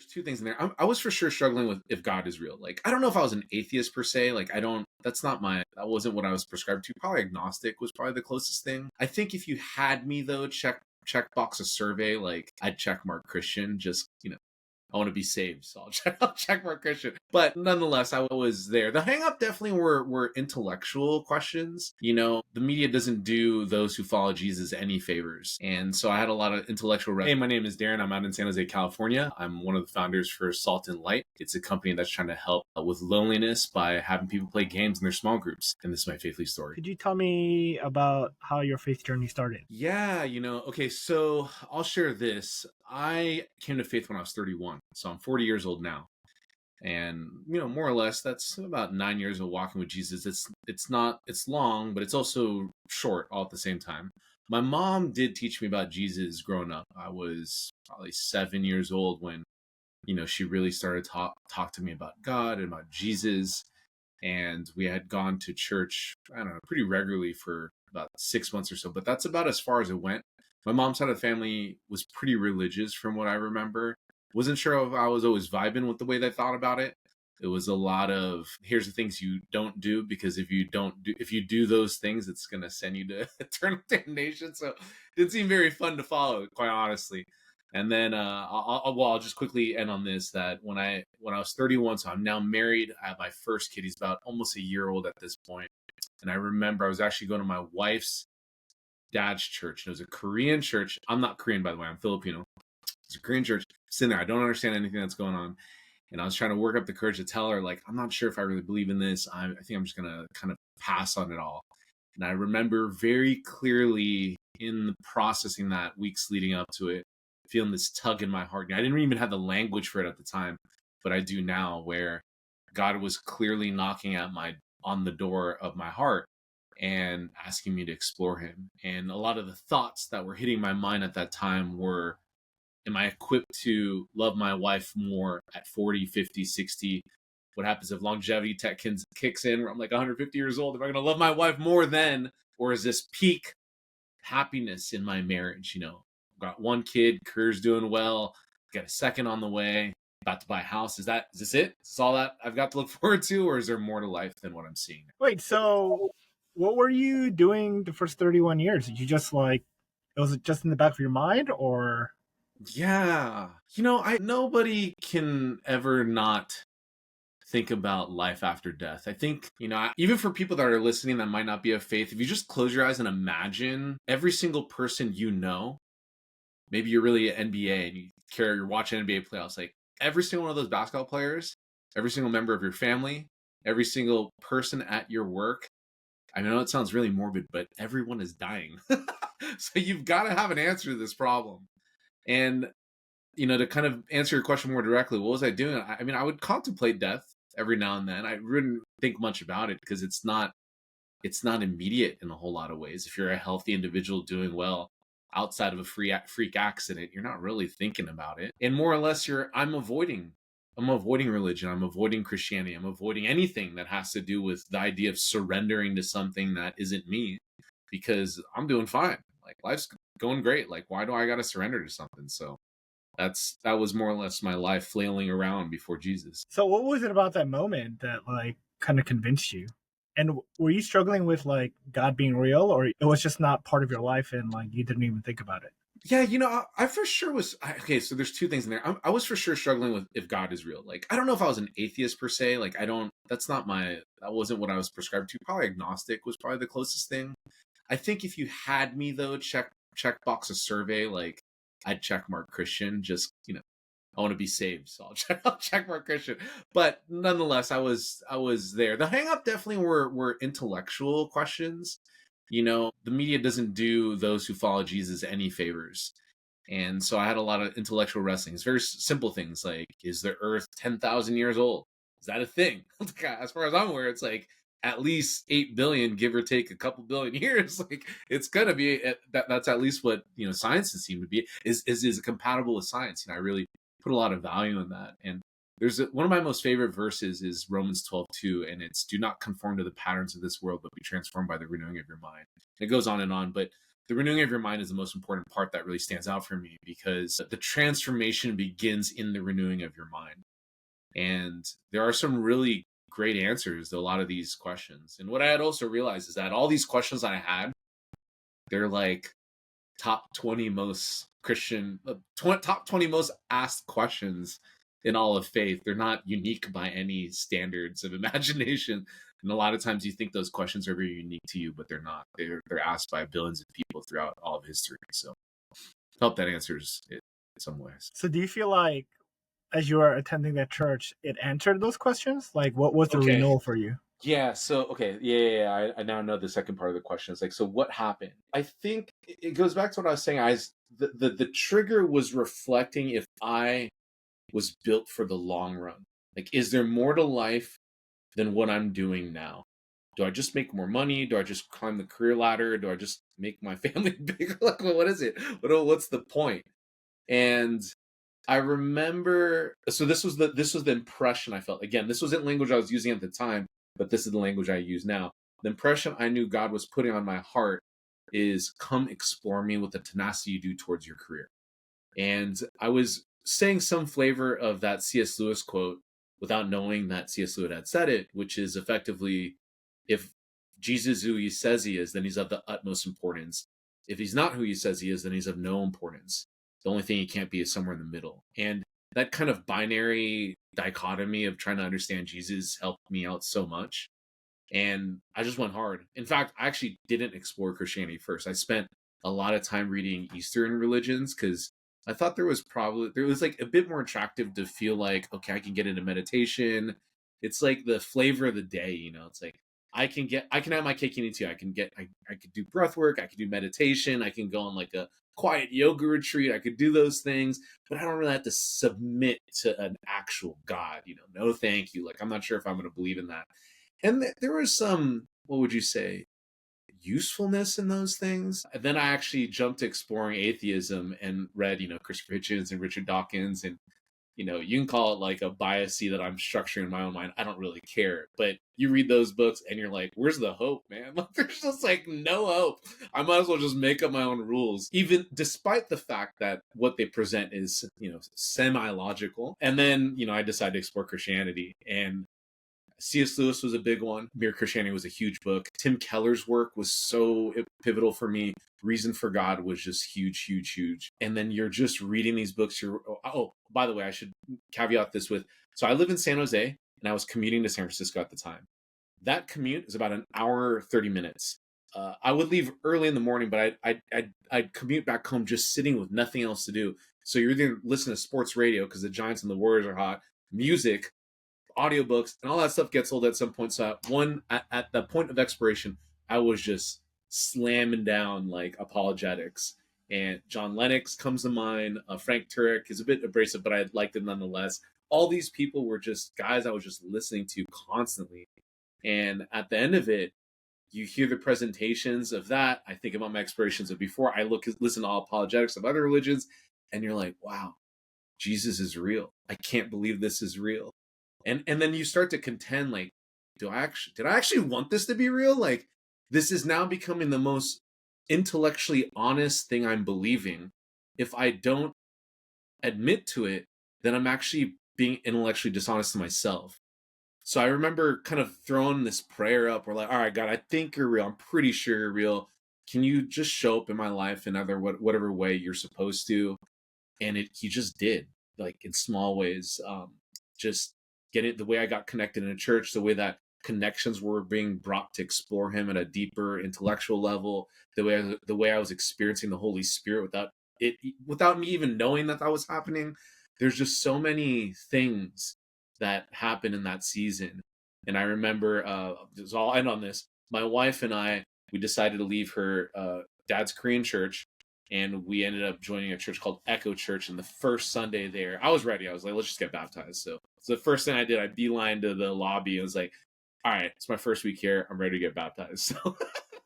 There's two things in there. I was for sure struggling with if God is real. Like, I don't know if I was an atheist per se. Like, that wasn't what I was prescribed to. Probably agnostic was probably the closest thing. I think if you had me though, check box a survey, like I'd check mark Christian, just, I want to be saved, so I'll check mark Christian. But nonetheless, I was there. The hang up definitely were intellectual questions. The media doesn't do those who follow Jesus any favors. And so I had a lot of intellectual. Hey, my name is Darren. I'm out in San Jose, California. I'm one of the founders for Salt and Light. It's a company that's trying to help with loneliness by having people play games in their small groups. And this is my faithly story. Could you tell me about how your faith journey started? Yeah, okay, so I'll share this. I came to faith when I was 31, so I'm 40 years old now. And, more or less, that's about 9 years of walking with Jesus. It's long, but it's also short all at the same time. My mom did teach me about Jesus growing up. I was probably 7 years old when, she really started to talk to me about God and about Jesus. And we had gone to church, I don't know, pretty regularly for about 6 months or so, but that's about as far as it went. My mom's side of the family was pretty religious from what I remember. Wasn't sure if I was always vibing with the way they thought about it. It was a lot of, here's the things you don't do, because if you do those things, it's going to send you to eternal damnation. So it didn't seem very fun to follow, quite honestly. And then I'll just quickly end on this, that when I was 31, so I'm now married. I have my first kid. He's about almost a year old at this point. And I remember I was actually going to my wife's dad's church. It was a Korean church. I'm not Korean, by the way. I'm Filipino. It's a Korean church. Sitting there, I don't understand anything that's going on. And I was trying to work up the courage to tell her, like, I'm not sure if I really believe in this. I think I'm just going to kind of pass on it all. And I remember very clearly in processing that weeks leading up to it, feeling this tug in my heart. I didn't even have the language for it at the time, but I do now, where God was clearly knocking on the door of my heart and asking me to explore him. And a lot of the thoughts that were hitting my mind at that time were, am I equipped to love my wife more at 40, 50, 60? What happens if longevity tech kicks in where I'm like 150 years old? Am I going to love my wife more then? Or is this peak happiness in my marriage? Got one kid, career's doing well, got a second on the way, about to buy a house. Is this it? Is this all that I've got to look forward to? Or is there more to life than what I'm seeing? Wait, so what were you doing the first 31 years? Did you just was it just in the back of your mind, or? Yeah. Nobody can ever not think about life after death. I think, even for people that are listening that might not be of faith, if you just close your eyes and imagine every single person maybe you're really an NBA and you're watching NBA playoffs, like every single one of those basketball players, every single member of your family, every single person at your work. I know it sounds really morbid, but everyone is dying. So you've got to have an answer to this problem. And, to kind of answer your question more directly, what was I doing? I would contemplate death every now and then. I wouldn't think much about it because it's not immediate in a whole lot of ways. If you're a healthy individual doing well outside of a freak accident, you're not really thinking about it. And more or less, I'm avoiding religion. I'm avoiding Christianity. I'm avoiding anything that has to do with the idea of surrendering to something that isn't me, because I'm doing fine. Like, life's going great. Like, why do I got to surrender to something? So that was more or less my life flailing around before Jesus. So what was it about that moment that kind of convinced you? And were you struggling with God being real, or it was just not part of your life and you didn't even think about it? Yeah, I for sure was. Okay, so there's two things in there. I was for sure struggling with if God is real. Like, I don't know if I was an atheist per se. Like, that wasn't what I was prescribed to. Probably agnostic was probably the closest thing. I think if you had me though, checkbox a survey, like I'd check mark Christian, just, I want to be saved, so I'll check mark Christian. But nonetheless, I was there. The hang up definitely were intellectual questions. The media doesn't do those who follow Jesus any favors. And so I had a lot of intellectual wrestling. It's very simple things like, is the earth 10,000 years old? Is that a thing? As far as I'm aware, it's like at least 8 billion, give or take a couple billion years. Like, it's gonna be that's at least what science has seemed to be. Is it compatible with science? I really put a lot of value in that. And there's one of my most favorite verses is Romans 12:2, and it's, do not conform to the patterns of this world, but be transformed by the renewing of your mind. It goes on and on, but the renewing of your mind is the most important part that really stands out for me, because the transformation begins in the renewing of your mind. And there are some really great answers to a lot of these questions. And what I had also realized is that all these questions I had, they're like top 20 most Christian, top 20 most asked questions in all of faith. They're not unique by any standards of imagination. And a lot of times you think those questions are very unique to you, but they're not. They're asked by billions of people throughout all of history. So I hope that answers it in some ways. So do you feel like as you were attending that church, it answered those questions? Like, what was the Okay. renewal for you? Yeah. So, okay. Yeah. I now know the second part of the question. It's like, so what happened? I think it goes back to what I was saying. The trigger was reflecting if I was built for the long run. Like, is there more to life than what I'm doing now? Do I just make more money? Do I just climb the career ladder? Do I just make my family bigger? Like, what is it? What's the point? And I remember, so this was the impression I felt. Again, this wasn't language I was using at the time, but this is the language I use now. The impression I knew God was putting on my heart is, come explore me with the tenacity you do towards your career. And I was saying some flavor of that C.S. Lewis quote without knowing that C.S. Lewis had said it, which is effectively, if Jesus is who he says he is, then he's of the utmost importance. If he's not who he says he is, then he's of no importance. The only thing he can't be is somewhere in the middle. And that kind of binary dichotomy of trying to understand Jesus helped me out so much. And I just went hard. In fact, I actually didn't explore Christianity first. I spent a lot of time reading Eastern religions because I thought there was like a bit more attractive to feel like, okay, I can get into meditation. It's like the flavor of the day, you know. It's like I can have my cake and eat it too. I could do breath work, I could do meditation, I can go on like a quiet yoga retreat, I could do those things, but I don't really have to submit to an actual God, you know. No, thank you. Like, I'm not sure if I'm going to believe in that. And there was some, what would you say, usefulness in those things. And then I actually jumped to exploring atheism and read, Christopher Hitchens and Richard Dawkins. And, you can call it like a biasy that I'm structuring in my own mind. I don't really care. But you read those books and you're like, where's the hope, man? Like, there's just like no hope. I might as well just make up my own rules, even despite the fact that what they present is, semi-logical. And then, I decided to explore Christianity. And C.S. Lewis was a big one. Mere Christianity was a huge book. Tim Keller's work was so pivotal for me. Reason for God was just huge, huge, huge. And then you're just reading these books. By the way, I should caveat this with, so I live in San Jose and I was commuting to San Francisco at the time. That commute is about an hour, 30 minutes. I would leave early in the morning, but I'd commute back home just sitting with nothing else to do. So you're either listening to sports radio because the Giants and the Warriors are hot, music, audiobooks, and all that stuff gets old at some point. So at the point of expiration, I was just slamming down like apologetics. And John Lennox comes to mind. Frank Turek is a bit abrasive, but I liked it nonetheless. All these people were just guys I was just listening to constantly. And at the end of it, you hear the presentations of that. I think about my explorations of before. I listen to all apologetics of other religions, and you're like, wow, Jesus is real. I can't believe this is real. And then you start to contend, like, did I actually want this to be real? Like, this is now becoming the most intellectually honest thing I'm believing. If I don't admit to it, then I'm actually being intellectually dishonest to myself. So I remember kind of throwing this prayer up. We're like, all right, God, I think you're real. I'm pretty sure you're real. Can you just show up in my life in whatever way you're supposed to? And he just did, like, in small ways. Just get it, the way I got connected in a church, the way that connections were being brought to explore him at a deeper intellectual level, the way I was experiencing the Holy Spirit without me even knowing that was happening. There's just so many things that happened in that season. And I remember, I'll end on this. My wife and we decided to leave her dad's Korean church, and we ended up joining a church called Echo Church. And the first Sunday there, I was ready. I was like, let's just get baptized. So the first thing I did, I beelined to the lobby. I was like, all right, it's my first week here. I'm ready to get baptized. So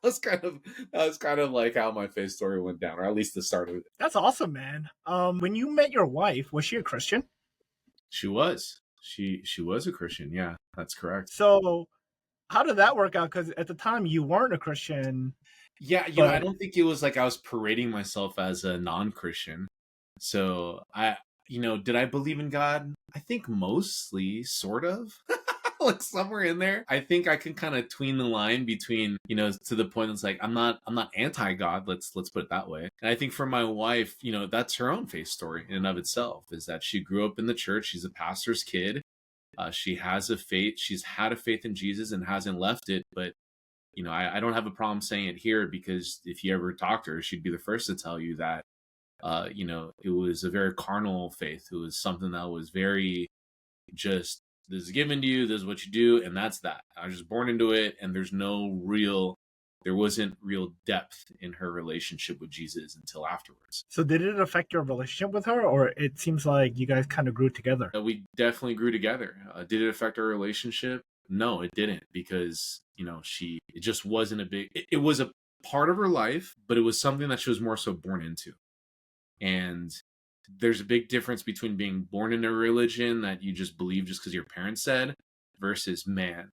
that's kind of like how my faith story went down, or at least the start of it. That's awesome, man. When you met your wife, was she a Christian? She was. She was a Christian. Yeah, that's correct. So how did that work out? Because at the time you weren't a Christian. Yeah, I But don't think it was like I was parading myself as a non-Christian. So did I believe in God? I think mostly, sort of. Like somewhere in there. I think I can kind of tween the line between, to the point that's like I'm not anti-God, let's put it that way. And I think for my wife, that's her own faith story in and of itself, is that she grew up in the church, she's a pastor's kid. She has a faith, she's had a faith in Jesus and hasn't left it, but I don't have a problem saying it here, because if you ever talk to her, she'd be the first to tell you that, it was a very carnal faith. It was something that was very just, this is given to you, this is what you do, and that's that. I was just born into it, and there wasn't real depth in her relationship with Jesus until afterwards. so did it affect your relationship with her, or it seems like you guys kind of grew together? We definitely grew together. Did it affect our relationship? No, it didn't, because it just wasn't a big. It was a part of her life, but it was something that she was more so born into. And there's a big difference between being born into a religion that you just believe just because your parents said, versus, man,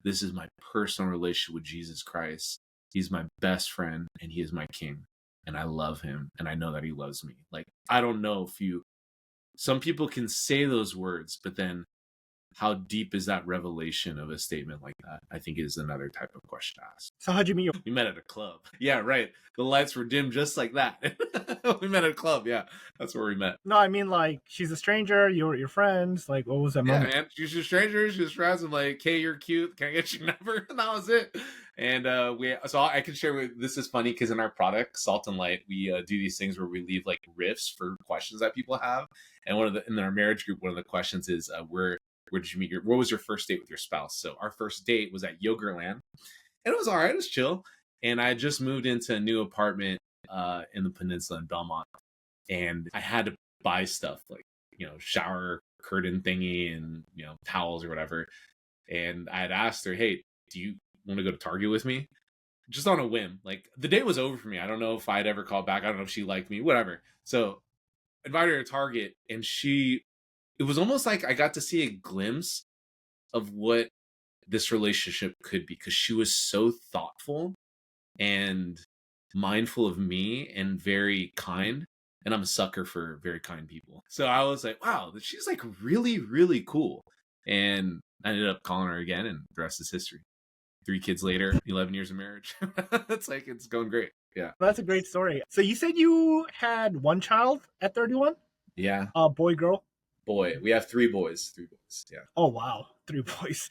this is my personal relationship with Jesus Christ. He's my best friend and he is my king. And I love him. And I know that he loves me. Like, I don't know some people can say those words, but then how deep is that revelation of a statement like that? I think is another type of question to ask. So how'd you meet your? We met at a club. Yeah, right. The lights were dim just like that. We met at a club. Yeah, that's where we met. No, I mean, like, she's a stranger. You're friends. Like, what was that Yeah, moment? man. She's a stranger. She was friends. I'm like, hey, you're cute. Can I get your number? And that was it. And so I can share with, this is funny because in our product, Salt and Light, we do these things where we leave like riffs for questions that people have. And in our marriage group, one of the questions is, where did you meet what was your first date with your spouse? So our first date was at Yogurtland, and it was all right. It was chill. And I had just moved into a new apartment in the peninsula in Belmont, and I had to buy stuff like, shower curtain thingy and, towels or whatever. And I had asked her, hey, do you want to go to Target with me? Just on a whim. Like, the date was over for me. I don't know if I'd ever called back. I don't know if she liked me, whatever. So invited her to Target, and it was almost like I got to see a glimpse of what this relationship could be, because she was so thoughtful and mindful of me and very kind. And I'm a sucker for very kind people. So I was like, wow, she's like really, really cool. And I ended up calling her again, and the rest is history. 3 kids later, 11 years of marriage. It's like, it's going great. Yeah. That's a great story. So you said you had one child at 31? Yeah. Boy, girl? Boy. We have 3 boys. 3 boys. Yeah. Oh, wow. 3 boys.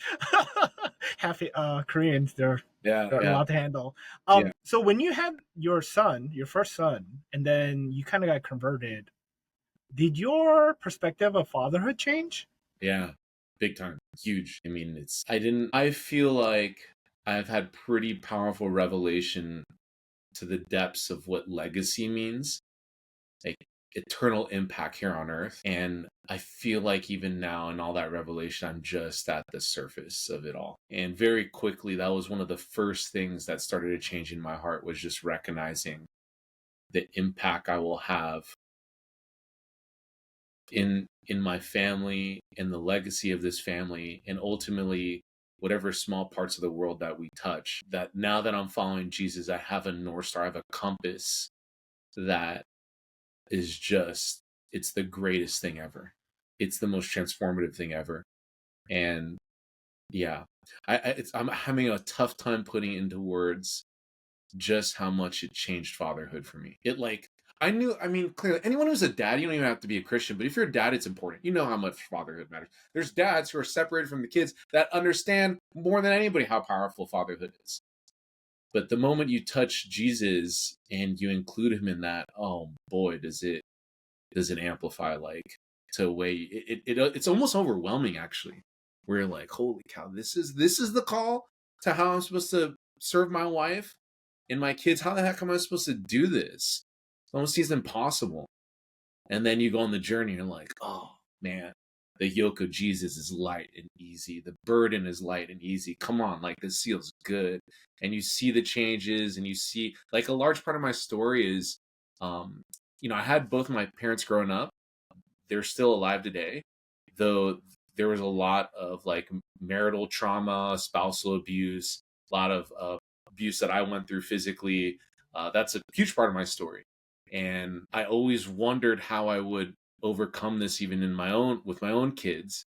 Half Koreans, they're Yeah. a Yeah. lot to handle. Yeah. So when you had your first son, and then you kind of got converted, did your perspective of fatherhood change? Yeah. Big time. Huge. I mean, I feel like I've had pretty powerful revelation to the depths of what legacy means, like eternal impact here on earth. And I feel like even now in all that revelation, I'm just at the surface of it all. And very quickly, that was one of the first things that started to change in my heart, was just recognizing the impact I will have in my family, in the legacy of this family, and ultimately whatever small parts of the world that we touch. That now that I'm following Jesus, I have a North Star, I have a compass that is just, it's the greatest thing ever. It's the most transformative thing ever. And yeah, I'm having a tough time putting into words just how much it changed fatherhood for me. Clearly, anyone who's a dad, you don't even have to be a Christian, but if you're a dad, it's important. You know how much fatherhood matters. There's dads who are separated from the kids that understand more than anybody how powerful fatherhood is. But the moment you touch Jesus and you include him in that, oh boy, does it amplify, like, to a way it's almost overwhelming, actually. We're like, holy cow, this is the call to how I'm supposed to serve my wife and my kids. How the heck am I supposed to do this? It almost seems impossible. And then you go on the journey and you're like, oh man, the yoke of Jesus is light and easy. The burden is light and easy. Come on, like, this feels good. And you see the changes, and you see, like, a large part of my story is, I had both my parents growing up. They're still alive today, though there was a lot of like marital trauma, spousal abuse, a lot of abuse that I went through physically. That's a huge part of my story. And I always wondered how I would overcome this even in my own, with my own kids.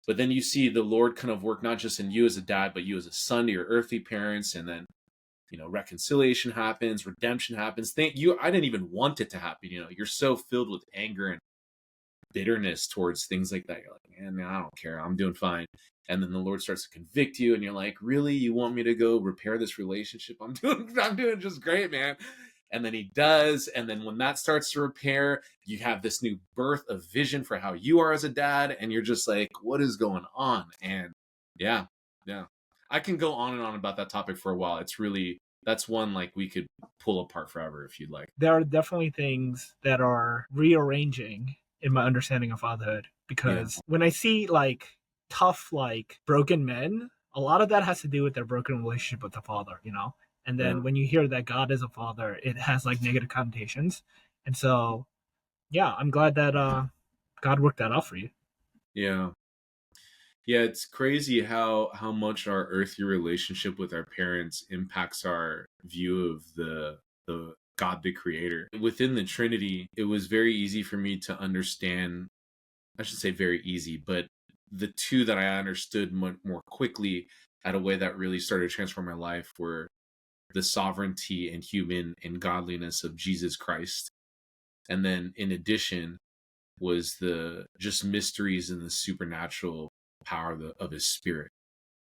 But then you see the Lord kind of work not just in you as a dad, but you as a son to your earthly parents. And then, reconciliation happens, redemption happens. I didn't even want it to happen. You're so filled with anger and bitterness towards things like that. You're like, man, I don't care. I'm doing fine. And then the Lord starts to convict you, and you're like, really? You want me to go repair this relationship? I'm doing just great, man. And then he does. And then when that starts to repair, you have this new birth of vision for how you are as a dad. And you're just like, what is going on? And yeah. I can go on and on about that topic for a while. That's one like we could pull apart forever if you'd like. There are definitely things that are rearranging in my understanding of fatherhood, because when I see like tough, like broken men, a lot of that has to do with their broken relationship with the father, And then when you hear that God is a father, it has like negative connotations. And so, yeah, I'm glad that God worked that out for you. Yeah. Yeah, it's crazy how much our earthly relationship with our parents impacts our view of the God the creator. Within the Trinity, it was very easy for me to understand, I should say very easy, but the two that I understood much more quickly at a way that really started to transform my life were the sovereignty and human and godliness of Jesus Christ. And then in addition was the just mysteries and the supernatural power of his spirit,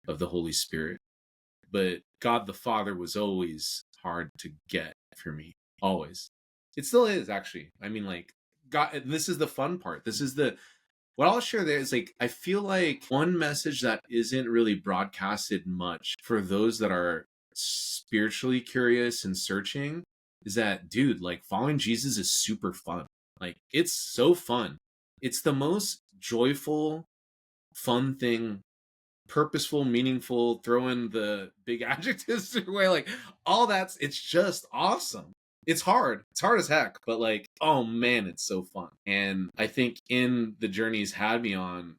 of the Holy Spirit. But God the Father was always hard to get for me. Always. It still is, actually. I mean, like, God, this is the fun part. What I'll share there is like, I feel like one message that isn't really broadcasted much for those that are spiritually curious and searching is that, dude, like, following Jesus is super fun. Like, it's so fun. It's the most joyful, fun thing, purposeful, meaningful, throw in the big adjectives away, like all it's just awesome. It's hard as heck, but like, oh man, it's so fun. And I think in the journey he's had me on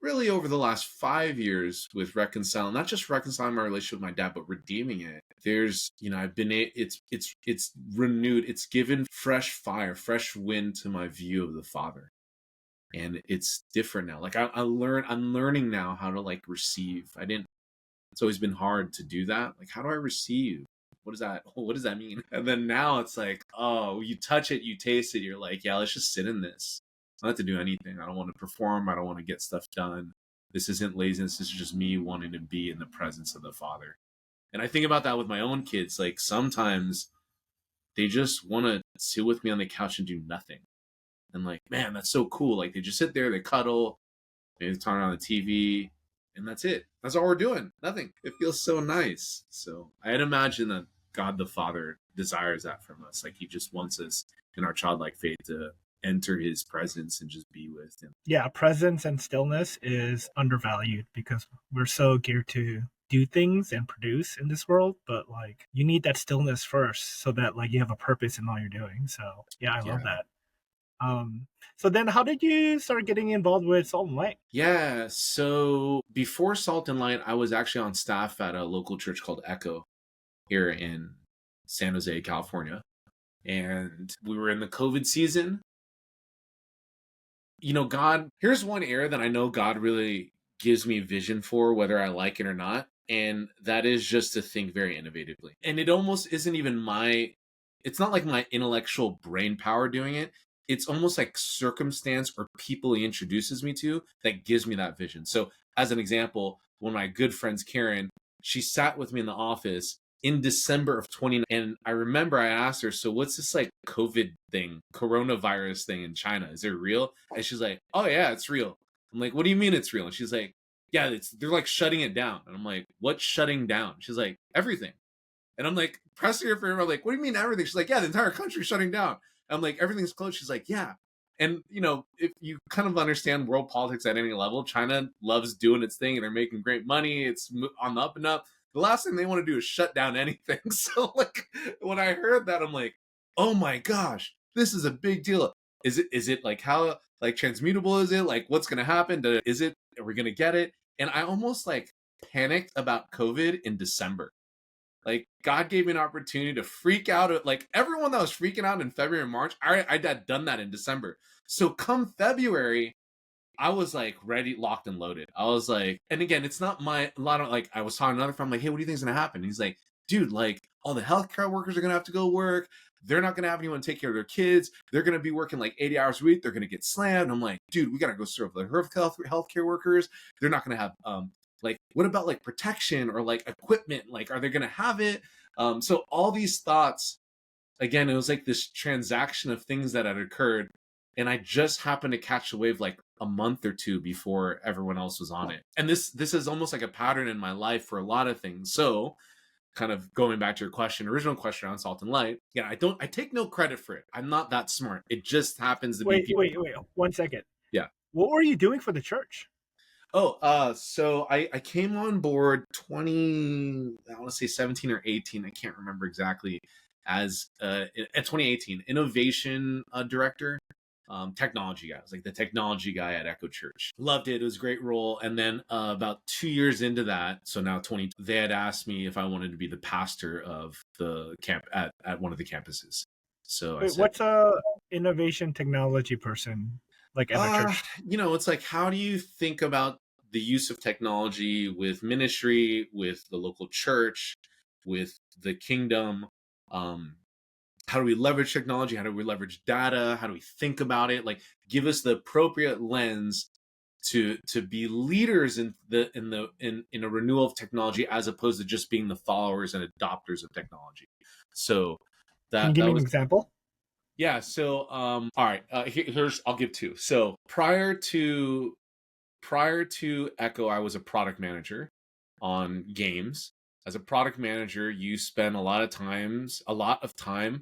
really over the last 5 years with not just reconciling my relationship with my dad, but redeeming it. There's, I've been, it's renewed, it's given fresh fire, fresh wind to my view of the Father. And it's different now. Like I'm learning now how to like receive. It's always been hard to do that. Like, how do I receive? What does that mean? And then now it's like, oh, you touch it, you taste it. You're like, yeah, let's just sit in this. I don't have to do anything. I don't want to perform. I don't want to get stuff done. This isn't laziness. This is just me wanting to be in the presence of the Father. And I think about that with my own kids. Like sometimes they just want to sit with me on the couch and do nothing. And like, man, that's so cool. Like they just sit there, they cuddle, they turn on the TV, and that's it. That's all we're doing. Nothing. It feels so nice. So I'd imagine that God the Father desires that from us. Like he just wants us in our childlike faith to enter his presence and just be with him. Yeah, presence and stillness is undervalued because we're so geared to do things and produce in this world, but like you need that stillness first so that like you have a purpose in all you're doing. So yeah, I love that. So then how did you start getting involved with Salt and Light? Yeah, so before Salt and Light, I was actually on staff at a local church called Echo here in San Jose, California. And we were in the COVID season. God, here's one area that I know God really gives me vision for, whether I like it or not. And that is just to think very innovatively. And it almost isn't even it's not like my intellectual brain power doing it. It's almost like circumstance or people he introduces me to that gives me that vision. So as an example, one of my good friends, Karen, she sat with me in the office in December of 2020. And I remember I asked her, so what's this like COVID thing, coronavirus thing in China? Is it real? And she's like, oh yeah, it's real. I'm like, what do you mean it's real? And she's like, yeah, they're like shutting it down. And I'm like, what's shutting down? She's like, everything. And I'm like, pressing her for her. I'm like, what do you mean everything? She's like, yeah, the entire country's shutting down. I'm like, everything's closed. She's like, yeah. And, if you kind of understand world politics at any level, China loves doing its thing and they're making great money. It's on the up and up. The last thing they want to do is shut down anything. So, like, when I heard that, I'm like, oh my gosh, this is a big deal. Is it like how, like, transmutable is it? Like, what's going to happen? Are we going to get it? And I almost, like, panicked about COVID in December. Like, God gave me an opportunity to freak out. Like, everyone that was freaking out in February and March, I had done that in December. So come February, I was like ready, locked and loaded. I was like, and again, it's not a lot of like, I was talking to another friend, I'm like, hey, what do you think is going to happen? And he's like, dude, like all the healthcare workers are going to have to go work. They're not going to have anyone take care of their kids. They're going to be working like 80 hours a week. They're going to get slammed. I'm like, dude, we got to go serve the healthcare workers. They're not going to have, like, what about like protection or like equipment? Like, are they going to have it? So all these thoughts, again, it was like this transaction of things that had occurred. And I just happened to catch the wave like a month or two before everyone else was on it. And this is almost like a pattern in my life for a lot of things. So kind of going back to your original question on Salt and Light. Yeah, I take no credit for it. I'm not that smart. It just happens to be people. Wait, 1 second. Yeah. What were you doing for the church? So I came on board I want to say 17 or 18. I can't remember exactly, as at 2018 innovation director, technology guy. I was like the technology guy at Echo Church. Loved it. It was a great role. And then about 2 years into that, so now they had asked me if I wanted to be the pastor of the camp at one of the campuses. So I said, what's a innovation technology person like at a church? It's like, how do you think about the use of technology with ministry, with the local church, with the kingdom? How do we leverage technology? How do we leverage data? How do we think about it? Like, give us the appropriate lens to be leaders in a renewal of technology, as opposed to just being the followers and adopters of technology. So Can you give me an example? Yeah. So all right. Here's I'll give two. So prior to Echo, I was a product manager on games. As a product manager, you spend a lot of time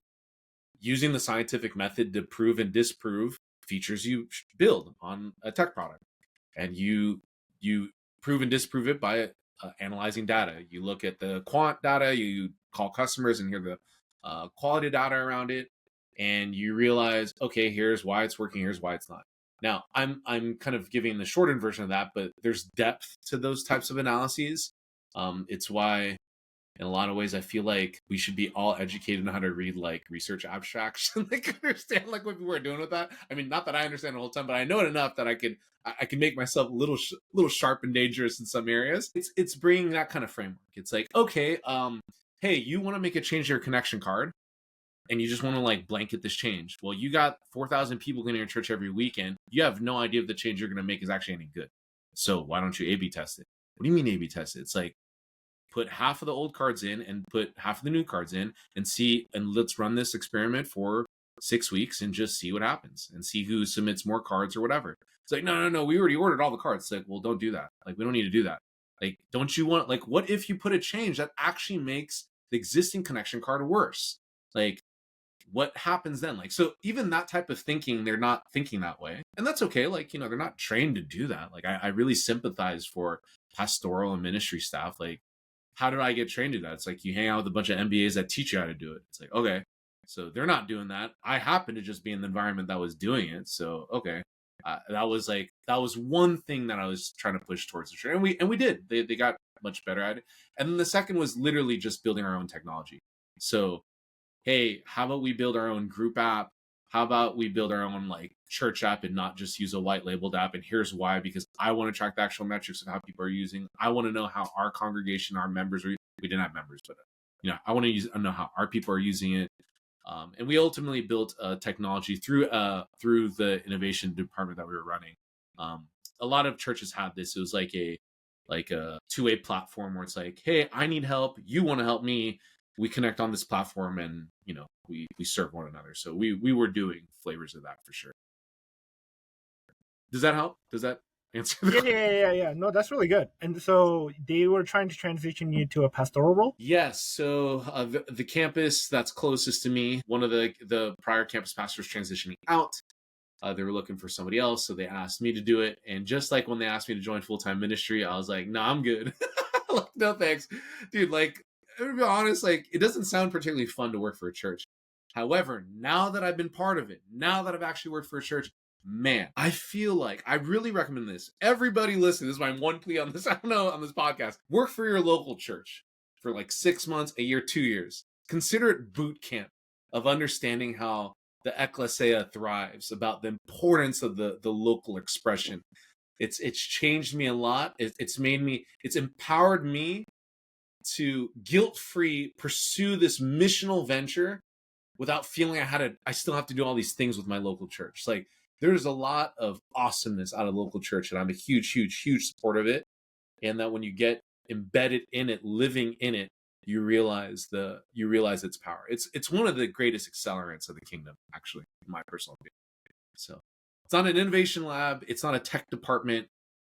using the scientific method to prove and disprove features you build on a tech product. And you prove and disprove it by analyzing data. You look at the quant data, you call customers and hear the quality data around it, and you realize, okay, here's why it's working, here's why it's not. Now, I'm kind of giving the shortened version of that, but there's depth to those types of analyses. It's why, in a lot of ways, I feel like we should be all educated on how to read like research abstracts and like understand like what people are doing with that. I mean, not that I understand the whole time, but I know it enough that I can make myself a little sharp and dangerous in some areas. It's bringing that kind of framework. It's like, okay, hey, you want to make a change to your connection card, and you just want to like blanket this change. Well, you got 4,000 people going to your church every weekend. You have no idea if the change you're going to make is actually any good. So why don't you A/B test it? What do you mean A/B test it? It's like, put half of the old cards in and put half of the new cards in and see, and let's run this experiment for 6 weeks and just see what happens and see who submits more cards or whatever. It's like, no, we already ordered all the cards. It's like, well, don't do that. Like, we don't need to do that. Like, don't you want, like, what if you put a change that actually makes the existing connection card worse? Like, what happens then? Like, so even that type of thinking, they're not thinking that way. And that's okay. Like, they're not trained to do that. Like, I really sympathize for pastoral and ministry staff. Like, how did I get trained to do that? It's like, you hang out with a bunch of MBAs that teach you how to do it. It's like, okay, so they're not doing that. I happen to just be in the environment that was doing it. So, okay. That was one thing that I was trying to push towards the church. And we did. They got much better at it. And then the second was literally just building our own technology. So, hey, how about we build our own group app? How about we build our own like church app and not just use a white labeled app? And here's why: because I want to track the actual metrics of how people are using. I want to know how our congregation, our members, we didn't have members, but I want to know how our people are using it. And we ultimately built technology through the innovation department that we were running. A lot of churches had this. It was like a two-way platform where it's like, hey, I need help. You want to help me. We connect on this platform, and we serve one another. So we were doing flavors of that for sure. Does that help? Does that answer the question? Yeah. No, that's really good. And so they were trying to transition you to a pastoral role? Yes. So the campus that's closest to me, one of the prior campus pastors transitioning out. They were looking for somebody else, so they asked me to do it. And just like when they asked me to join full-time ministry, I was like, no, I'm good. Like, no thanks, dude. Like, to be honest, like, it doesn't sound particularly fun to work for a church. However, now that I've been part of it, now that I've actually worked for a church, man, I feel like I really recommend this. Everybody listen. This is my one plea on this. I don't know, on this podcast. Work for your local church. for like 6 months, a year, 2 years. Consider it boot camp of understanding how the ecclesia thrives, about the importance of the local expression. It's changed me a lot. It's empowered me to guilt-free pursue this missional venture without feeling I still have to do all these things with my local church. Like, there's a lot of awesomeness out of local church, and I'm a huge, huge, huge supporter of it. And that when you get embedded in it, living in it, you realize its power. It's one of the greatest accelerants of the kingdom, actually, in my personal opinion. So it's not an innovation lab, it's not a tech department,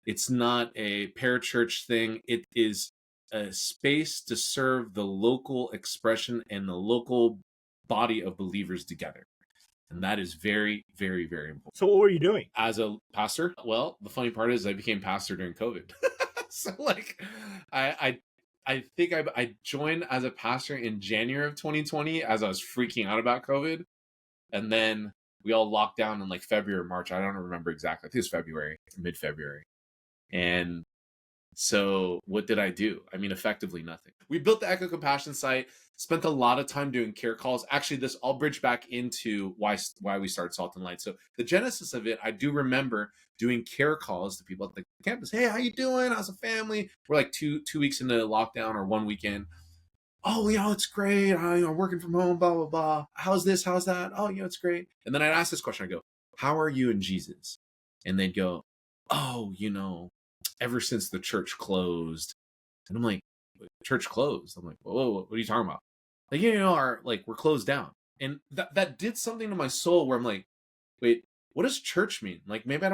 it's not a parachurch thing. It is a space to serve the local expression and the local body of believers together. And that is very, very, very important. So what were you doing? As a pastor? Well, the funny part is I became pastor during COVID. So like I think I joined as a pastor in January of 2020 as I was freaking out about COVID. And then we all locked down in like February or March. I don't remember exactly. I think it was February, mid-February. And so what did I do? I mean, effectively nothing. We built the Echo Compassion site, spent a lot of time doing care calls. Actually, this all bridge back into why we started Salt and Light. So the genesis of it, I do remember doing care calls to people at the campus. Hey, how you doing? How's the family? We're like two weeks into lockdown or one weekend. Oh, it's great. I'm working from home, blah, blah, blah. How's this? How's that? Oh, it's great. And then I'd ask this question. I go, how are you in Jesus? And they'd go, oh, ever since the church closed. And I'm like, church closed? I'm like, whoa, what are you talking about? Like, we're closed down. And that did something to my soul where I'm like, wait, what does church mean? Like, maybe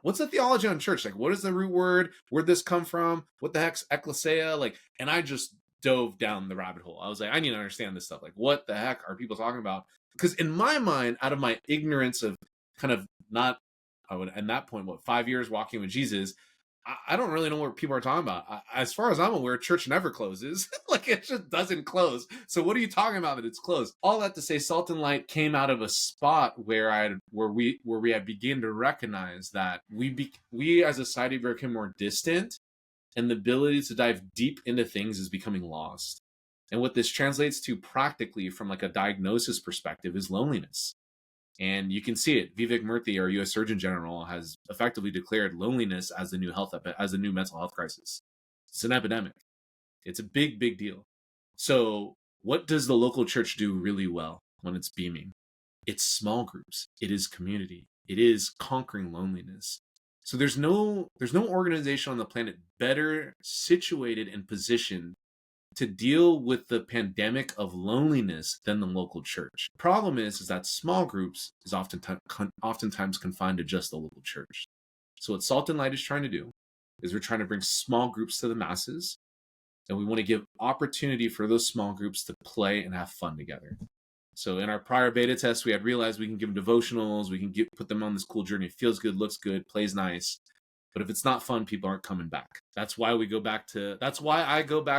what's the theology on church? Like, what is the root word? Where'd this come from? What the heck's ecclesia? Like, and I just dove down the rabbit hole. I was like, I need to understand this stuff. Like, what the heck are people talking about? Because in my mind, out of my ignorance of kind of at that point, 5 years walking with Jesus, I don't really know what people are talking about. As far as I'm aware, church never closes. Like, it just doesn't close. So what are you talking about that it's closed? All that to say, Salt and Light came out of a spot where we had begun to recognize that we as a society became more distant, and the ability to dive deep into things is becoming lost. And what this translates to practically from like a diagnosis perspective is loneliness. And you can see it. Vivek Murthy, our U.S. Surgeon General, has effectively declared loneliness as the new mental health crisis. It's an epidemic. It's a big, big deal. So what does the local church do really well when it's beaming? It's small groups. It is community. It is conquering loneliness. So there's no organization on the planet better situated and positioned to deal with the pandemic of loneliness than the local church. The problem is that small groups is oftentimes confined to just the local church. So what Salt and Light is trying to do is we're trying to bring small groups to the masses, and we want to give opportunity for those small groups to play and have fun together. So in our prior beta tests, we had realized we can give them devotionals, we can put them on this cool journey. It feels good, looks good, plays nice. But if it's not fun, people aren't coming back. That's why I go back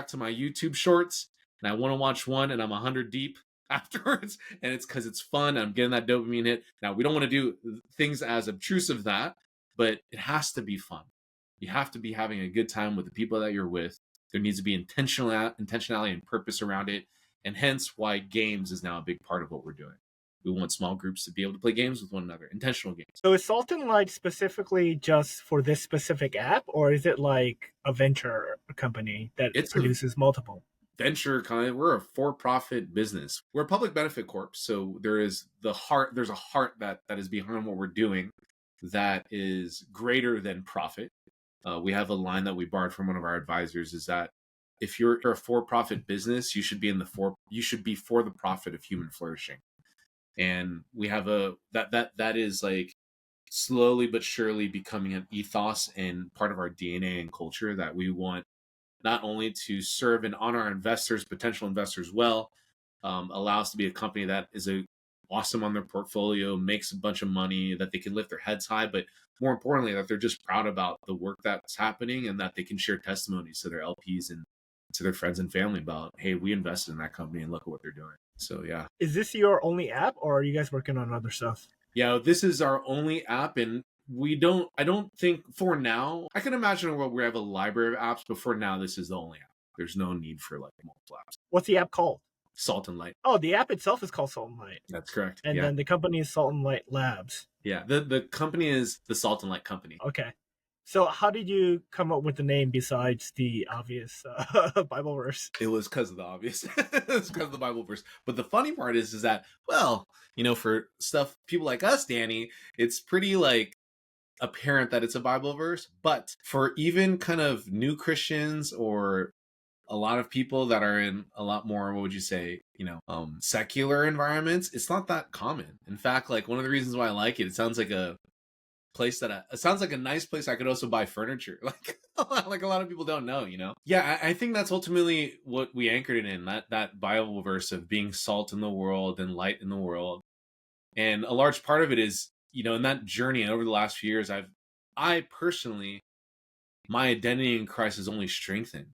to my YouTube shorts, and I want to watch one and I'm 100 deep afterwards. And it's because it's fun. I'm getting that dopamine hit. Now, we don't want to do things as obtrusive as that, but it has to be fun. You have to be having a good time with the people that you're with. There needs to be intentionality and purpose around it. And hence why games is now a big part of what we're doing. We want small groups to be able to play games with one another, intentional games. So is Salt and Light specifically just for this specific app, or is it like a venture company that produces multiple? Venture kind. We're a for-profit business. We're a public benefit corp, so there's a heart that is behind what we're doing that is greater than profit. We have a line that we borrowed from one of our advisors, is that if you're a for-profit business, you should be for the profit of human flourishing. And we have that is like slowly but surely becoming an ethos and part of our DNA and culture, that we want not only to serve and honor our investors, potential investors well, allow us to be a company that is awesome on their portfolio, makes a bunch of money, that they can lift their heads high, but more importantly, that they're just proud about the work that's happening, and that they can share testimonies to their LPs and to their friends and family about, hey, we invested in that company and look at what they're doing. So yeah. Is this your only app, or are you guys working on other stuff? Yeah, this is our only app, and I don't think for now, I can imagine a world where we have a library of apps, but for now, this is the only app. There's no need for like multiple apps. What's the app called? Salt and Light. Oh, the app itself is called Salt and Light. That's correct. And then the company is Salt and Light Labs. Yeah. The company is the Salt and Light Company. Okay. So how did you come up with the name besides the obvious Bible verse? It was because of the obvious. It was because of the Bible verse. But the funny part is that, well, for stuff, people like us, Danny, it's pretty like apparent that it's a Bible verse. But for even kind of new Christians or a lot of people that are in a lot more, what would you say, secular environments, it's not that common. In fact, like one of the reasons why I like it, it sounds like a place it sounds like a nice place I could also buy furniture. Like a lot of people don't know, Yeah, I think that's ultimately what we anchored it in, that Bible verse of being salt in the world and light in the world. And a large part of it is, in that journey and over the last few years, I personally, my identity in Christ has only strengthened.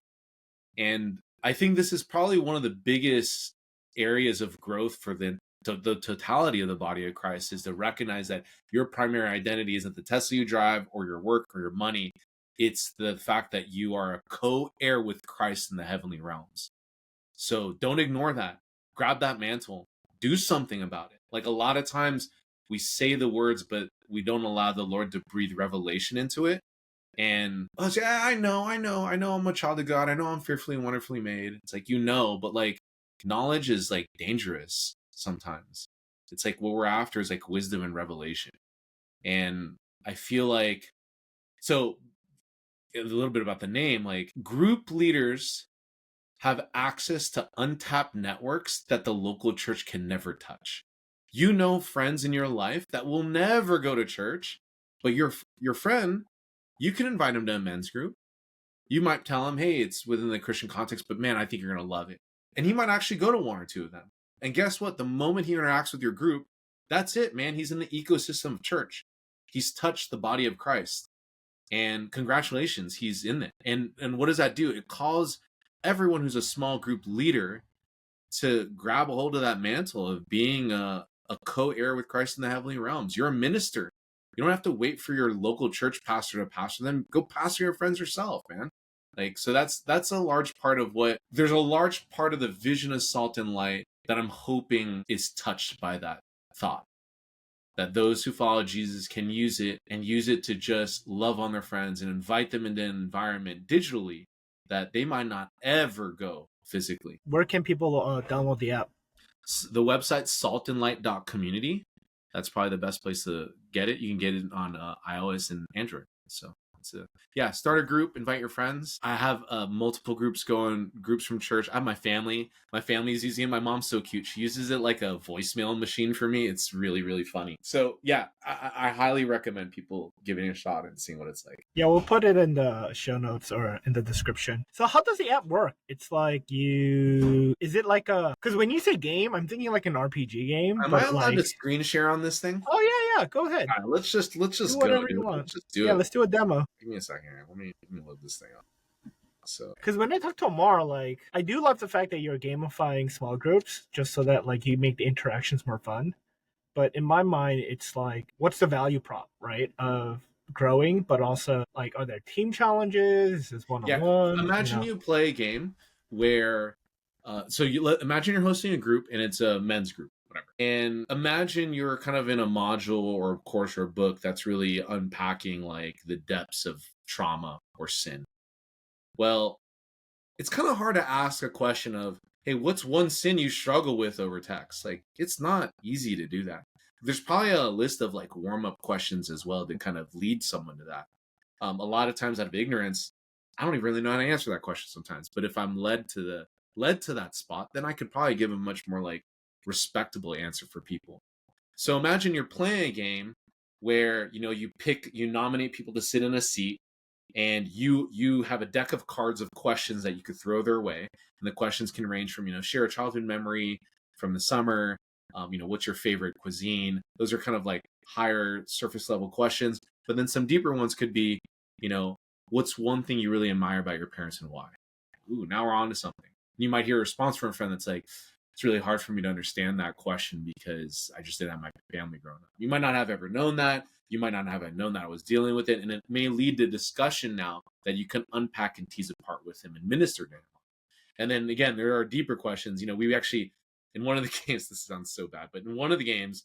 And I think this is probably one of the biggest areas of growth for the totality of the body of Christ, is to recognize that your primary identity isn't the Tesla you drive or your work or your money. It's the fact that you are a co-heir with Christ in the heavenly realms. So don't ignore that. Grab that mantle. Do something about it. Like a lot of times we say the words, but we don't allow the Lord to breathe revelation into it. And I know I'm a child of God. I know I'm fearfully and wonderfully made. It's like, but like knowledge is like dangerous sometimes. It's like what we're after is like wisdom and revelation. And I feel like, so a little bit about the name, like group leaders have access to untapped networks that the local church can never touch. Friends in your life that will never go to church, but your friend, you can invite him to a men's group. You might tell him, hey, it's within the Christian context, but man, I think you're going to love it. And he might actually go to one or two of them. And guess what? The moment he interacts with your group, that's it, man. He's in the ecosystem of church. He's touched the body of Christ. And congratulations, he's in it. And what does that do? It calls everyone who's a small group leader to grab a hold of that mantle of being a co-heir with Christ in the heavenly realms. You're a minister. You don't have to wait for your local church pastor to pastor them. Go pastor your friends yourself, man. Like, so that's a large part of there's a large part of the vision of Salt and Light that I'm hoping is touched by that thought. That those who follow Jesus can use it to just love on their friends and invite them into an environment digitally that they might not ever go physically. Where can people download the app? The website's saltandlight.community. That's probably the best place to get it. You can get it on iOS and Android. So start a group, invite your friends. I have multiple groups from church. I have my family. My family's using it. My mom's so cute. She uses it like a voicemail machine for me. It's really, really funny. So yeah, I highly recommend people giving it a shot and seeing what it's like. Yeah, we'll put it in the show notes or in the description. So how does the app work? It's like is it like because when you say game, I'm thinking like an RPG game. Am I allowed to screen share on this thing? Oh yeah, go ahead. All right, let's just do go. You want. Let's just do it. Yeah, let's do a demo. Give me a second here. Let me load this thing up. So, because when I talk to Amar, like I do love the fact that you're gamifying small groups just so that like you make the interactions more fun. But in my mind, it's like, what's the value prop, right? Of growing, but also like, are there team challenges? Is one-on-one? Yeah. Imagine you play a game where, imagine you're hosting a group and it's a men's group. Whatever. And imagine you're kind of in a module or a course or a book that's really unpacking like the depths of trauma or sin. Well, it's kind of hard to ask a question of, hey, what's one sin you struggle with over text? Like, it's not easy to do that. There's probably a list of like warm-up questions as well to kind of lead someone to that. A lot of times out of ignorance, I don't even really know how to answer that question sometimes. But if I'm led to that spot, then I could probably give a much more like respectable answer for people. So imagine you're playing a game where, you nominate people to sit in a seat, and you have a deck of cards of questions that you could throw their way. And the questions can range from, share a childhood memory from the summer, what's your favorite cuisine? Those are kind of like higher surface level questions. But then some deeper ones could be, what's one thing you really admire about your parents and why? Ooh, now we're on to something. You might hear a response from a friend that's like, it's really hard for me to understand that question because I just didn't have my family growing up. You might not have ever known that. You might not have known that I was dealing with it. And it may lead to discussion now that you can unpack and tease apart with him and minister to him. And then again, there are deeper questions. We actually, in one of the games, this sounds so bad, but in one of the games,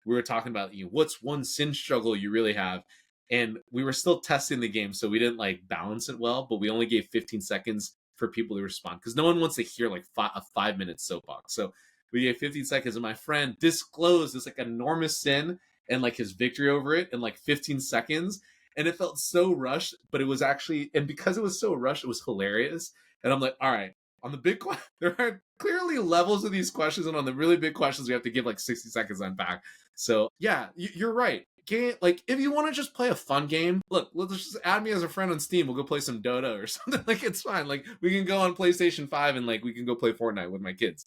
we were talking about, what's one sin struggle you really have? And we were still testing the game, so we didn't like balance it well, but we only gave 15 seconds for people to respond because no one wants to hear like a 5-minute soapbox. So we gave 15 seconds, and my friend disclosed this like enormous sin and like his victory over it in like 15 seconds. And it felt so rushed, but it was actually, and because it was so rushed, it was hilarious. And I'm like, all right, on the big question, there are clearly levels of these questions, and on the really big questions, we have to give like 60 seconds on back. So yeah, you're right. Game, like if you want to just play a fun game, look, let's just add me as a friend on Steam. We'll go play some Dota or something. Like it's fine. Like we can go on PlayStation 5 and like we can go play Fortnite with my kids.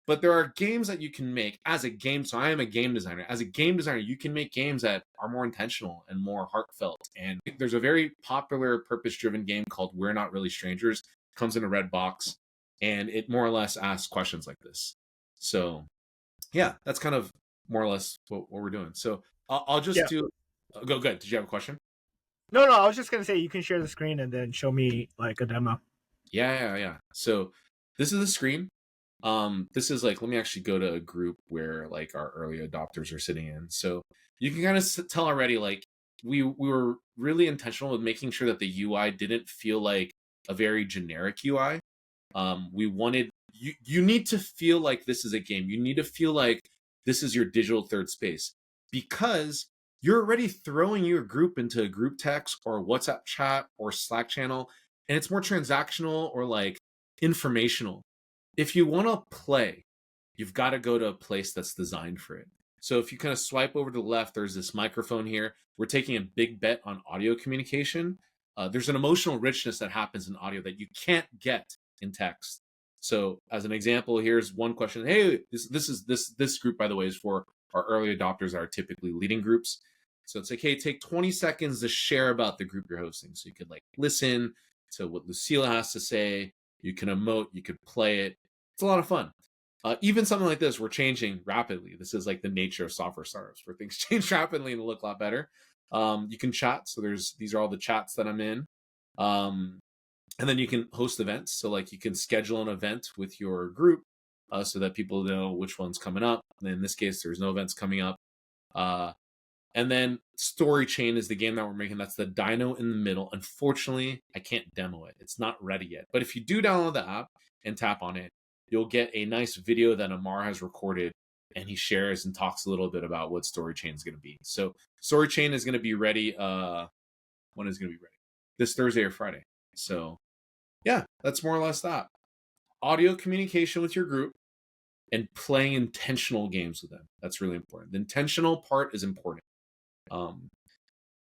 But there are games that you can make as a game. So I am a game designer. As a game designer, you can make games that are more intentional and more heartfelt. And there's a very popular purpose-driven game called We're Not Really Strangers. It comes in a red box, and it more or less asks questions like this. So yeah, that's kind of more or less what we're doing. So I'll just do. Go good. Did you have a question? No, I was just gonna say you can share the screen and then show me like a demo. Yeah. So this is the screen. This is like, let me actually go to a group where like our early adopters are sitting in. So you can kind of tell already, like we were really intentional with making sure that the UI didn't feel like a very generic UI. We wanted you need to feel like this is a game. You need to feel like this is your digital third space, because you're already throwing your group into a group text or WhatsApp chat or Slack channel, and it's more transactional or like informational. If you want to play, you've got to go to a place that's designed for it. So if you kind of swipe over to the left, there's this microphone here. We're taking a big bet on audio communication. There's an emotional richness that happens in audio that you can't get in text. So as an example, here's one question. Hey, this group, by the way, is for our early adopters that are typically leading groups. So it's like, hey, take 20 seconds to share about the group you're hosting. So you could like listen to what Lucille has to say. You can emote, you could play it. It's a lot of fun. Even something like this, we're changing rapidly. This is like the nature of software startups, where things change rapidly and look a lot better. You can chat. So these are all the chats that I'm in. And then you can host events. So like you can schedule an event with your group so that people know which one's coming up. And in this case, there's no events coming up. And then Story Chain is the game that we're making. That's the dino in the middle. Unfortunately, I can't demo it. It's not ready yet. But if you do download the app and tap on it, you'll get a nice video that Amar has recorded, and he shares and talks a little bit about what Story Chain is going to be. So Story Chain is going to be ready. When is it going to be ready? This Thursday or Friday. So yeah, that's more or less that. Audio communication with your group and playing intentional games with them. That's really important. The intentional part is important.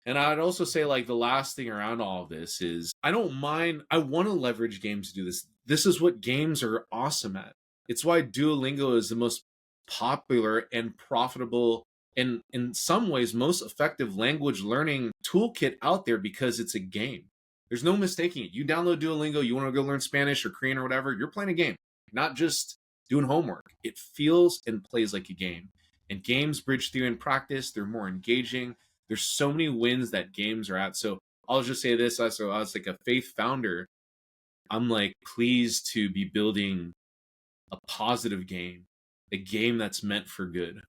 And I'd also say like the last thing around all of this is I don't mind. I want to leverage games to do this. This is what games are awesome at. It's why Duolingo is the most popular and profitable and in some ways most effective language learning toolkit out there, because it's a game. There's no mistaking it. You download Duolingo, you want to go learn Spanish or Korean or whatever, you're playing a game, not just doing homework. It feels and plays like a game. And games bridge theory and practice. They're more engaging. There's so many wins that games are at. So I'll just say this. So I was like a faith founder. I'm like pleased to be building a positive game, a game that's meant for good.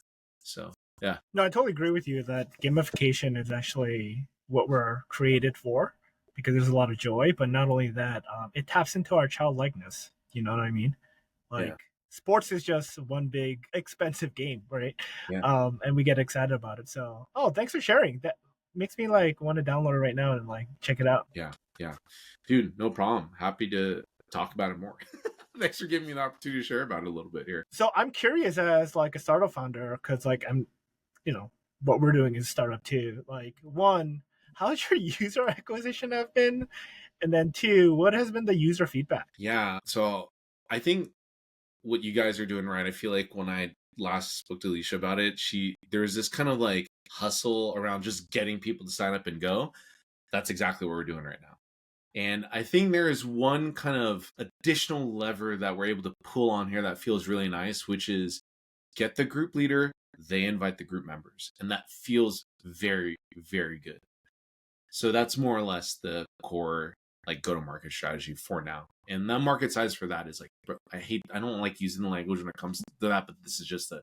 So yeah. No, I totally agree with you that gamification is actually what we're created for, because there's a lot of joy. But not only that, it taps into our childlikeness. You know what I mean? Like Yeah. sports is just one big expensive game, right? Yeah. And we get excited about it. So, thanks for sharing. That makes me like want to download it right now and like check it out. Yeah. Dude, no problem. Happy to talk about it more. Thanks for giving me the opportunity to share about it a little bit here. So I'm curious as like a startup founder, because like what we're doing is startup too. Like one, how's your user acquisition have been? And then two, what has been the user feedback? Yeah. So I think what you guys are doing right. I feel like when I last spoke to Alicia about it, there's this kind of like hustle around just getting people to sign up and go. That's exactly what we're doing right now. And I think there is one kind of additional lever that we're able to pull on here that feels really nice, which is get the group leader, they invite the group members. And that feels very, very good. So that's more or less the core like go-to-market strategy for now. And the market size for that is like, I don't like using the language when it comes to that, but this is just a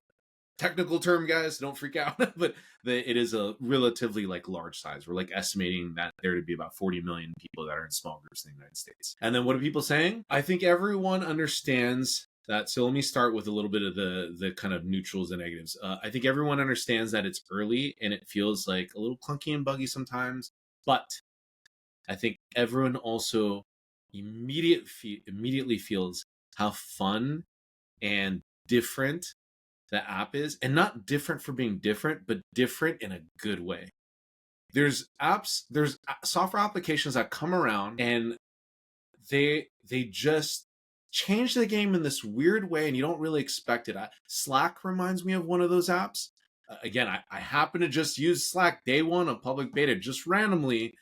technical term, guys. Don't freak out. But it is a relatively like large size. We're like estimating that there to be about 40 million people that are in small groups in the United States. And then what are people saying? I think everyone understands that. So let me start with a little bit of the kind of neutrals and negatives. I think everyone understands that it's early and it feels like a little clunky and buggy sometimes, but I think everyone also immediately feels how fun and different the app is, and not different for being different, but different in a good way. There's software applications that come around and they just change the game in this weird way, and you don't really expect it. Slack reminds me of one of those apps. Again, I happen to just use Slack day one of public beta just randomly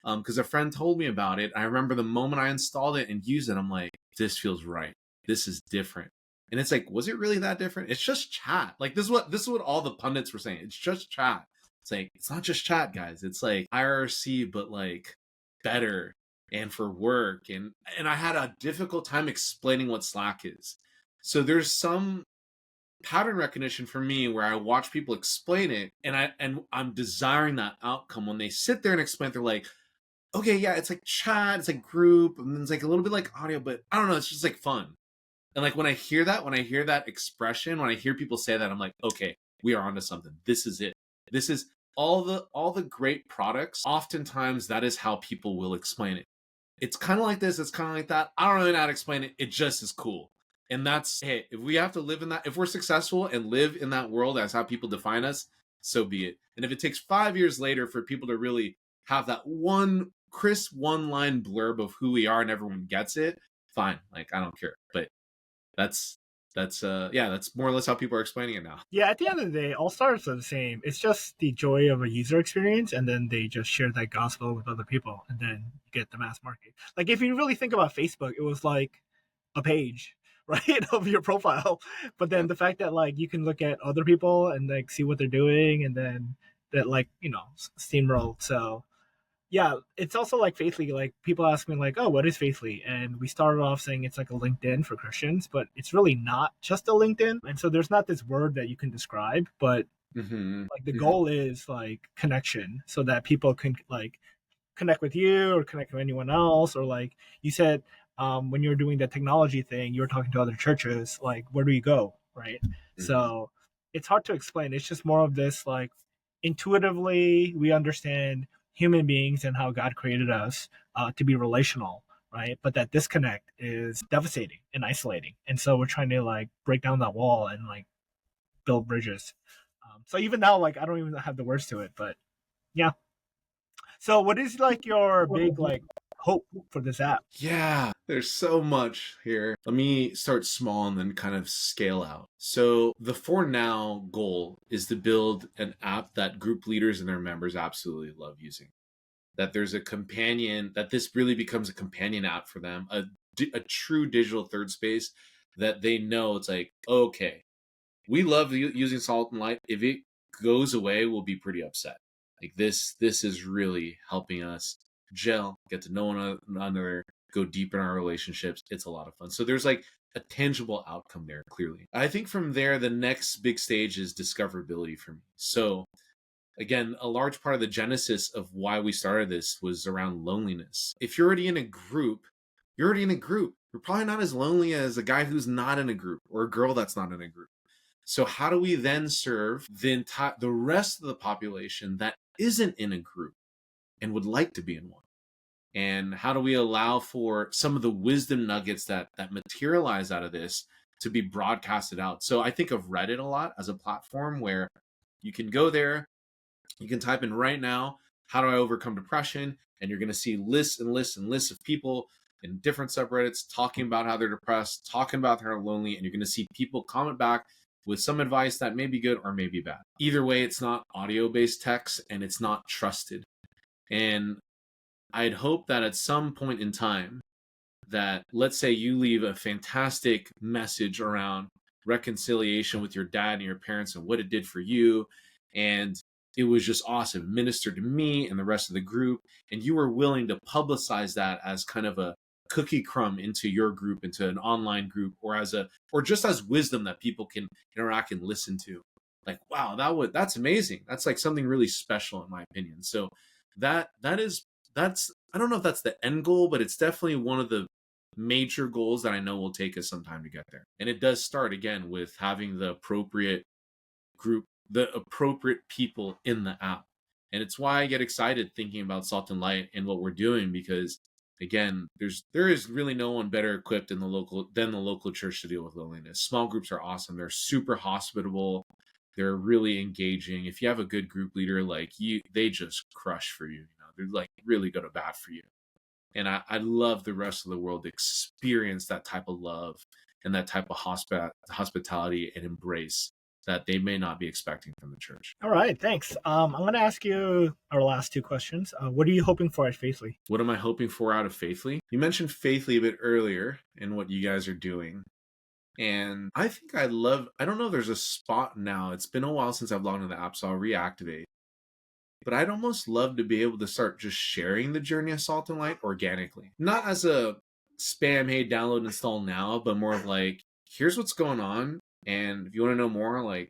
because a friend told me about it. I remember the moment I installed it and used it, I'm like, this feels right. This is different. And it's like, was it really that different? It's just chat. Like this is what all the pundits were saying. It's just chat. It's like, it's not just chat, guys. It's like IRC, but like better and for work. And I had a difficult time explaining what Slack is. So there's some pattern recognition for me where I watch people explain it, and I'm desiring that outcome. When they sit there and explain, they're like, okay, yeah, it's like chat, it's like group, and it's like a little bit like audio, but I don't know, it's just like fun. And like when I hear that expression, when I hear people say that, I'm like, okay, we are onto something. This is it. This is all the great products. Oftentimes that is how people will explain it. It's kind of like this, it's kind of like that. I don't really know how to explain it. It just is cool. And that's, hey, if we have to live in that, if we're successful and live in that world as how people define us, so be it. And if it takes 5 years later for people to really have that one crisp one-line blurb of who we are and everyone gets it, fine. Like, I don't care. But that's more or less how people are explaining it now. Yeah, at the end of the day, all startups are the same. It's just the joy of a user experience, and then they just share that gospel with other people, and then you get the mass market. Like if you really think about Facebook, it was like a page, right, of your profile. But then the fact that like you can look at other people and like see what they're doing, and then that like steamroll. So yeah, it's also like Faithly. Like people ask me like, "Oh, what is Faithly?" And we started off saying it's like a LinkedIn for Christians, but it's really not just a LinkedIn. And so there's not this word that you can describe, but like the goal is like connection, so that people can like connect with you or connect with anyone else. Or like you said, when you were doing the technology thing, you were talking to other churches. Like, where do you go, right? So it's hard to explain. It's just more of this like intuitively we understand human beings and how God created us to be relational, right? But that disconnect is devastating and isolating, and so we're trying to like break down that wall and like build bridges. So even now, like I don't even have the words to it, but yeah. So what is like your big like hope for this app? Yeah, there's so much here. Let me start small and then kind of scale out. So the for now goal is to build an app that group leaders and their members absolutely love using. That there's a companion, that this really becomes a companion app for them, a true digital third space that they know it's like, okay, we love using Salt and Light. If it goes away, we'll be pretty upset. Like this is really helping us gel, get to know one another, go deep in our relationships. It's a lot of fun. So there's like a tangible outcome there, clearly. I think from there, the next big stage is discoverability for me. So again, a large part of the genesis of why we started this was around loneliness. If you're already in a group, you're already in a group. You're probably not as lonely as a guy who's not in a group or a girl that's not in a group. So how do we then serve the rest of the population that isn't in a group and would like to be in one? And how do we allow for some of the wisdom nuggets that materialize out of this to be broadcasted out? So I think of Reddit a lot as a platform where you can go there, you can type in right now, how do I overcome depression? And you're going to see lists and lists and lists of people in different subreddits talking about how they're depressed, talking about how they're lonely, and you're going to see people comment back with some advice that may be good or may be bad. Either way, it's not audio-based text and it's not trusted. And I'd hope that at some point in time that, let's say you leave a fantastic message around reconciliation with your dad and your parents and what it did for you, and it was just awesome. It ministered to me and the rest of the group. And you were willing to publicize that as kind of a cookie crumb into your group, into an online group, or just as wisdom that people can interact and listen to. Like, wow, that's amazing. That's like something really special in my opinion. So that's I don't know if that's the end goal, but it's definitely one of the major goals that I know will take us some time to get there. And it does start again with having the appropriate group, the appropriate people in the app. And it's why I get excited thinking about Salt and Light and what we're doing, because again, there is really no one better equipped than the local church to deal with loneliness. Small groups are awesome. They're super hospitable. They're really engaging. If you have a good group leader, like they just crush for you. They're like really go to bat for you. And I'd love the rest of the world to experience that type of love and that type of hospitality and embrace that they may not be expecting from the church. All right, thanks. I'm going to ask you our last two questions. What are you hoping for at Faithly? What am I hoping for out of Faithly? You mentioned Faithly a bit earlier and what you guys are doing. And I think I don't know if there's a spot now. It's been a while since I've logged into the app, so I'll reactivate. But I'd almost love to be able to start just sharing the journey of Salt and Light organically. Not as a spam, hey, download, install now, but more of like, here's what's going on. And if you want to know more, like,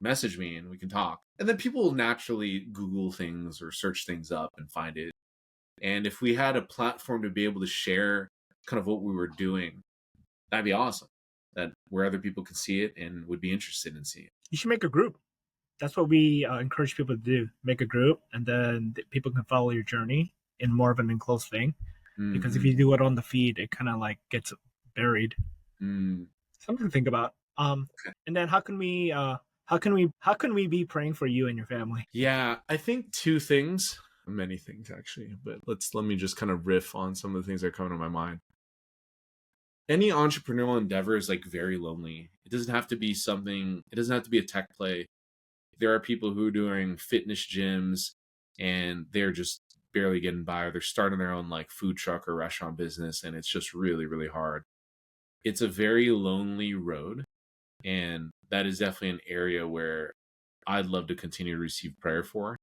message me and we can talk. And then people will naturally Google things or search things up and find it. And if we had a platform to be able to share kind of what we were doing, that'd be awesome. That where other people could see it and would be interested in seeing it. You should make a group. That's what we encourage people to do. Make a group, and then people can follow your journey in more of an enclosed thing. Mm-hmm. Because if you do it on the feed, it kind of like gets buried. Something to think about. Okay. And then how can we be praying for you and your family? Yeah, I think two things, many things actually, but let me just kind of riff on some of the things that are coming to my mind. Any entrepreneurial endeavor is like very lonely. It doesn't have to be a tech play. There are people who are doing fitness gyms and they're just barely getting by, or they're starting their own like food truck or restaurant business, and it's just really, really hard. It's a very lonely road, and that is definitely an area where I'd love to continue to receive prayer for.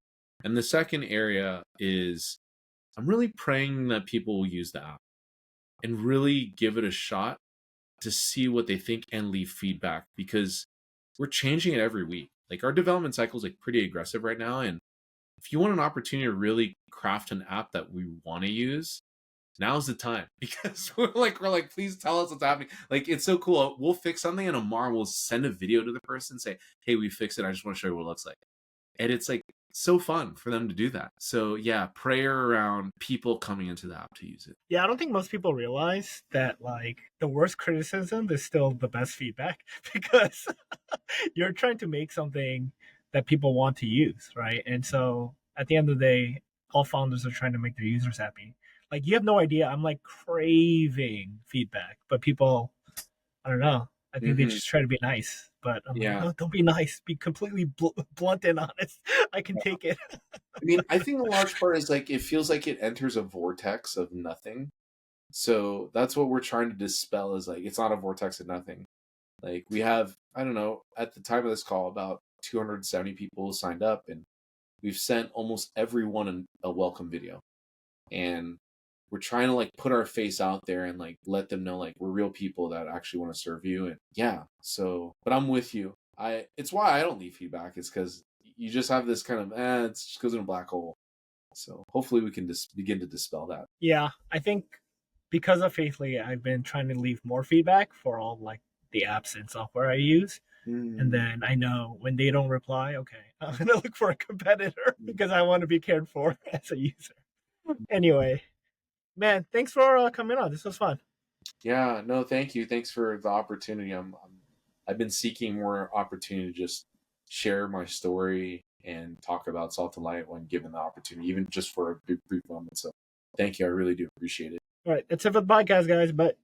And the second area is I'm really praying that people will use the app and really give it a shot to see what they think and leave feedback, because we're changing it every week. Like, our development cycle is like pretty aggressive right now. And if you want an opportunity to really craft an app that we want to use, now's the time, because we're like, please tell us what's happening. Like, it's so cool. We'll fix something and tomorrow we'll send a video to the person, say, hey, we fixed it. I just want to show you what it looks like. And it's like so fun for them to do that. So yeah, prayer around people coming into the app to use it. Yeah, I don't think most people realize that like the worst criticism is still the best feedback, because you're trying to make something that people want to use, right? And so at the end of the day, all founders are trying to make their users happy. Like, you have no idea. I'm like craving feedback, but people, I don't know. I think they just try to be nice, but I'm like, no, don't be nice. Be completely blunt and honest. I can take it. I mean, I think the large part is like, it feels like it enters a vortex of nothing. So that's what we're trying to dispel, is like, it's not a vortex of nothing. Like, we have, I don't know, at the time of this call, about 270 people signed up, and we've sent almost everyone a welcome video. And we're trying to like put our face out there and like let them know like we're real people that actually want to serve you. And yeah, so, but I'm with you. It's why I don't leave feedback. It's because you just have this kind of, it just goes in a black hole. So hopefully we can just begin to dispel that. Yeah, I think because of Faithly, I've been trying to leave more feedback for all like the apps and software I use. And then I know when they don't reply, okay, I'm going to look for a competitor because I want to be cared for as a user. Anyway, man, thanks for coming on. This was fun. Yeah, no, thank you. Thanks for the opportunity. I've been seeking more opportunity to just share my story and talk about Salt and Light when given the opportunity, even just for a brief moment. So thank you. I really do appreciate it. All right. That's it for the podcast, guys. But